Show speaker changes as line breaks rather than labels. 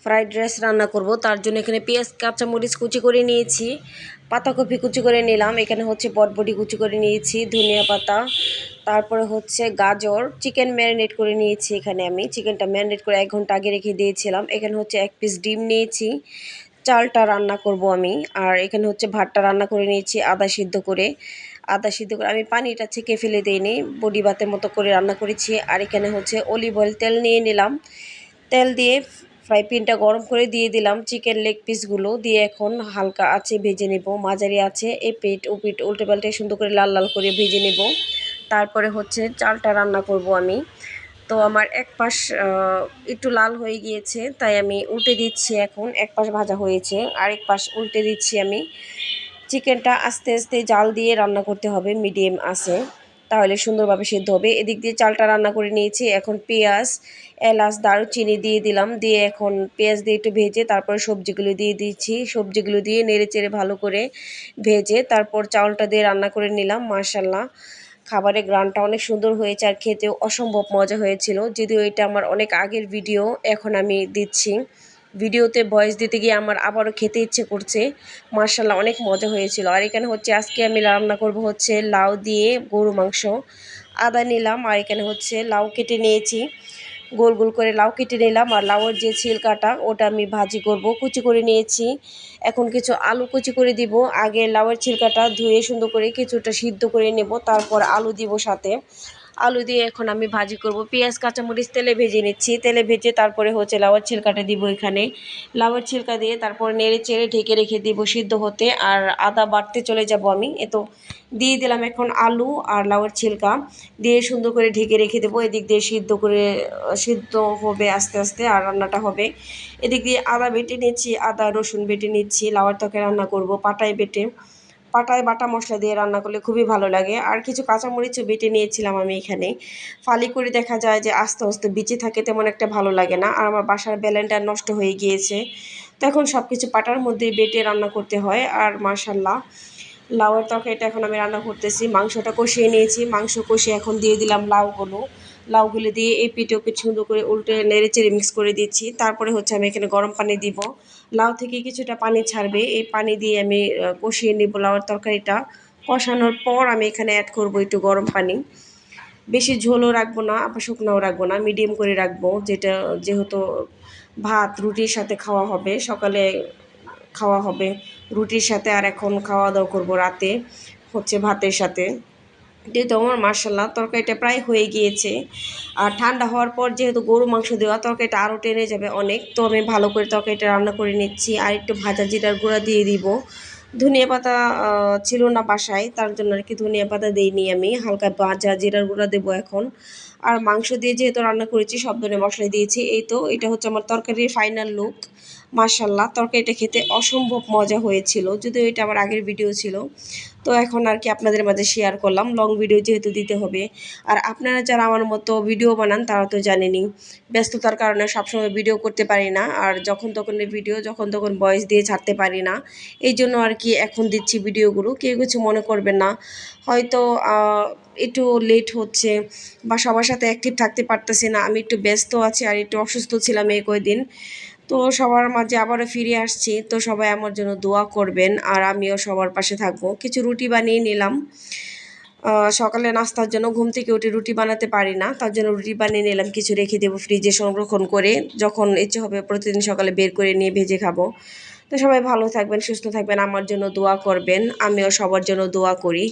Fried rice রান্না করব। তার জন্য এখানে পেঁয়াজ কাঁচামরিচ কুচি করে নিয়েছি, পাতাকপি কুচি করে নিলাম, এখানে হচ্ছে বটবটি কুচি করে নিয়েছি, ধনিয়া পাতা, তারপরে হচ্ছে গাজর, চিকেন ম্যারিনেট করে নিয়েছি। এখানে আমি চিকেনটা ম্যারিনেট করে 1 ঘন্টা আগে রেখে দিয়েছিলাম। এখানে হচ্ছে 1 পিস ডিম নিয়েছি, চালটা রান্না করব আমি। আর এখানে হচ্ছে ভাতটা রান্না করে নিয়েছি আদা সিদ্ধ করে। আমি পানিটা ছেঁকে ফেলে দিইনি, বডি ভাতের মতো করে রান্না করেছি। আর এখানে হচ্ছে অলিভ অয়েল তেল নিয়ে নিলাম, তেল দিয়ে ফ্রাই প্যানটা গরম করে দিয়ে দিলাম চিকেন লেগ পিসগুলো দিয়ে এখন হালকা আছে ভেজে নেব, মাঝারি আছে এই পিঠ ও পিঠ উল্টে পাল্টে সুন্দর করে লাল লাল করে ভেজে নেব। তারপরে হচ্ছে চালটা রান্না করব আমি। তো আমার এক পাশ একটু লাল হয়ে গিয়েছে, তাই আমি উল্টে দিচ্ছি। এখন এক পাশ ভাজা হয়েছে, আরেক পাশ উল্টে দিচ্ছি আমি। চিকেনটা আস্তে আস্তে জাল দিয়ে রান্না করতে হবে মিডিয়াম আছে, তাহলে সুন্দরভাবে সিদ্ধ হবে। এদিক দিয়ে চালটা রান্না করে নিয়েছি। এখন পেঁয়াজ, এলাচ, দারুচিনি দিয়ে দিলাম, দিয়ে এখন পেঁয়াজ দিয়ে একটু ভেজে তারপরে সবজিগুলো দিয়ে দিচ্ছি। সবজিগুলো দিয়ে নেড়ে চেড়ে ভালো করে ভেজে তারপর চাউলটা দিয়ে রান্না করে নিলাম। মাশাল্লাহ, খাবারের গ্রানটা অনেক সুন্দর হয়েছে আর খেতেও অসম্ভব মজা হয়েছিল। যদিও এটা আমার অনেক আগের ভিডিও, এখন আমি দিচ্ছি। ভিডিওতে ভয়েস দিতে গিয়ে আমার আবারও খেতে ইচ্ছে করছে। মাশাল্লাহ, অনেক মজা হয়েছিল। আর এখানে হচ্ছে আজকে আমি রান্না করব হচ্ছে লাউ দিয়ে গরু মাংস। আদা নিলাম, আর এখানে হচ্ছে লাউ কেটে নিয়েছি, গোল গোল করে লাউ কেটে নিলাম। আর লাউয়ের যে ছিলকাটা ওটা আমি ভাজি করব, কুচি করে নিয়েছি। এখন কিছু আলু কুচি করে দিব। আগে লাউয়ের ছিলকাটা ধুয়ে সুন্দর করে কিছুটা সিদ্ধ করে নেব, তারপর আলু দিব সাথে। আলু দিয়ে এখন আমি ভাজি করব। পেঁয়াজ কাঁচামরিচ তেলে ভেজে নিচ্ছি, তেলে ভেজে তারপরে হচ্ছে লাউয়ের ছিলকাটা দিব এখানে। লাউয়ের ছিলকা দিয়ে তারপর নেড়ে চেড়ে ঢেকে রেখে দিব সিদ্ধ হতে। আর আদা বাটতে চলে যাব আমি। তো দিয়ে দিলাম এখন আলু আর লাউয়ের ছিলকা দিয়ে সুন্দর করে ঢেকে রেখে দেবো। এদিক দিয়ে সিদ্ধ হবে আস্তে আস্তে আর রান্নাটা হবে। এদিক দিয়ে আদা বেটে নিচ্ছি, আদা রসুন বেটে নিচ্ছি। লাউয়ের তরকারি রান্না করব পাটায় বাটা মশলা দিয়ে রান্না করলে খুবই ভালো লাগে। আর কিছু কাঁচামরিচও বেটে নিয়েছিলাম আমি এখানে। ফালি করে দেখা যায় যে আস্তে আস্তে বিচি থাকে, তেমন একটা ভালো লাগে না। আর আমার বাসার ব্লেন্ডার নষ্ট হয়ে গিয়েছে, তখন সব কিছু পাটার মধ্যেই বেটে রান্না করতে হয়। আর মাশাল্লাহ, লাউয়ের তরকারিটা এখন আমি রান্না করতেছি। মাংসটা কষিয়ে নিয়েছি, মাংস কষিয়ে এখন দিয়ে দিলাম লাউগুলো দিয়ে এই পিঠ ও পিঠ সুন্দর করে উল্টে নেড়ে চেড়ে মিক্স করে দিচ্ছি। তারপরে হচ্ছে আমি এখানে গরম পানি দিব, লাউ থেকে কিছুটা পানি ছাড়বে, এই পানি দিয়ে আমি কষিয়ে নিব লাউয়ের তরকারিটা। কষানোর পর আমি এখানে অ্যাড করব একটু গরম পানি। বেশি ঝোলও রাখবো না, আবার শুকনাও রাখবো না, মিডিয়াম করে রাখবো, যেহেতু ভাত রুটির সাথে খাওয়া হবে, সকালে খাওয়া হবে রুটির সাথে, আর এখন খাওয়া দাওয়া করবো রাতে হচ্ছে ভাতের সাথে। যেহেতু আমার মাশাল্লাহ তরকারিটা প্রায় হয়ে গিয়েছে। আর ঠান্ডা হওয়ার পর যেহেতু গরু মাংস দেওয়া, তরকারিটা আরও টেনে যাবে অনেক। তো আমি ভালো করে তরকারিটা রান্না করে নিচ্ছি। আর একটু ভাজা জিরার গুঁড়া দিয়ে দিব। ধনিয়া পাতা ছিল না বাসায়, তার জন্য আর কি ধনিয়া পাতা দিইনি আমি, হালকা ভাজা জিরার গুঁড়া দেবো এখন। আর মাংস দিয়ে যেহেতু রান্না করেছি সব ধরনের মশলা দিয়েছি। এটা হচ্ছে আমার তরকারির ফাইনাল লুক। মাশাল্লাহ, তরকারিটা খেতে অসম্ভব মজা হয়েছিল, যদিও এটা আমার আগের ভিডিও ছিল। তো এখন আর কি আপনাদের মাঝে শেয়ার করলাম, লং ভিডিও যেহেতু দিতে হবে। আর আপনারা যারা আমার মতো ভিডিও বানান তারা তো জানেনই, ব্যস্ততার কারণে সবসময় ভিডিও করতে পারি না, আর যখন তখন ভয়েস দিয়ে ছাড়তে পারি না। এই জন্য আর কি এখন দিচ্ছি ভিডিওগুলো, কেউ কিছু মনে করবেন না। হয়তো একটু লেট হচ্ছে বা সবার সাথে অ্যাক্টিভ থাকতে পারতেছি না, আমি একটু ব্যস্ত আছি আর একটু অসুস্থ ছিলাম এই কয়দিন। তো সবার মাঝে আবারও ফিরে আসছি, তো সবাই আমার জন্য দোয়া করবেন আর আমিও সবার পাশে থাকবো। কিছু রুটি বানিয়ে নিলাম সকালে নাস্তার জন্য, ঘুম থেকে উঠে রুটি বানাতে পারি না, তার জন্য রুটি বানিয়ে নিলাম, কিছু রেখে দেবো ফ্রিজে সংরক্ষণ করে, যখন ইচ্ছে হবে প্রতিদিন সকালে বের করে নিয়ে ভেজে খাবো। তো সবাই ভালো থাকবেন, সুস্থ থাকবেন, আমার জন্য দোয়া করবেন, আমিও সবার জন্য দোয়া করি।